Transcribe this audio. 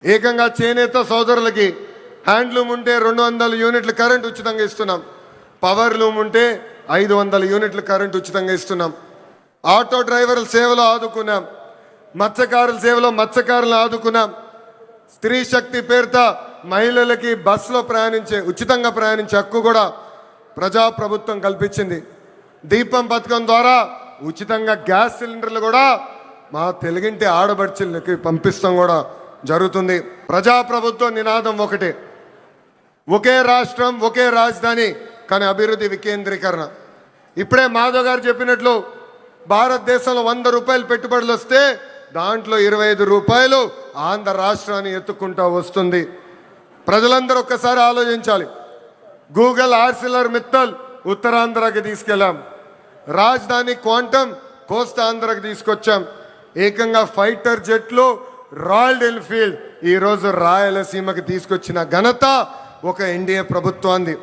ఏకంగా చేనేత సోదరులకి హ్యాండ్లూమ్ ఉంటే 200 యూనిట్ల కరెంట్ ఉచితంగా ఇస్తున్నాం. పవర్ లూమ్ ఉంటే 500 యూనిట్ల కరెంట్ ఉచితంగా ఇస్తున్నాం. ఆటో డ్రైవర్ల సేవలో ఆదుకున్నాం. మత్స్యకారుల సేవలో మత్స్యకారులను ఆదుకున్నాం. స్త్రీ శక్తి పేరుతో మహిళలకి బస్సులో ఉచితంగా ప్రయాణించే హక్కు కూడా ప్రజాప్రభుత్వం కల్పించింది. దీపం పథకం ద్వారా ఉచితంగా గ్యాస్ సిలిండర్లు కూడా మా తెలుగింటి ఆడబడుచులకి పంపిస్తాం కూడా జరుగుతుంది. ప్రజాప్రభుత్వ నినాదం ఒకటే, ఒకే రాష్ట్రం ఒకే రాజధాని కానీ అభివృద్ధి వికేంద్రీకరణ. ఇప్పుడే మాధవ్ గారు చెప్పినట్లు భారతదేశంలో 100 రూపాయలు పెట్టుబడులు వస్తే దాంట్లో 25 రూపాయలు ఆంధ్ర రాష్ట్రాన్ని ఎత్తుకుంటూ వస్తుంది. ప్రజలందరూ ఒక్కసారి ఆలోచించాలి. గూగుల్ ఆర్సిలర్ మిత్తల్ ఉత్తరాంధ్రకి తీసుకెళ్ళాం. రాజధాని క్వాంటమ్ కోస్తాంధ్రకి తీసుకొచ్చాం. ఏకంగా ఫైటర్ జెట్లు రాయల్ ఎన్ఫీల్డ్ ఈరోజు రాయలసీమకి తీసుకొచ్చిన ఘనత ఒక ఎన్డీఏ ప్రభుత్వాన్ని.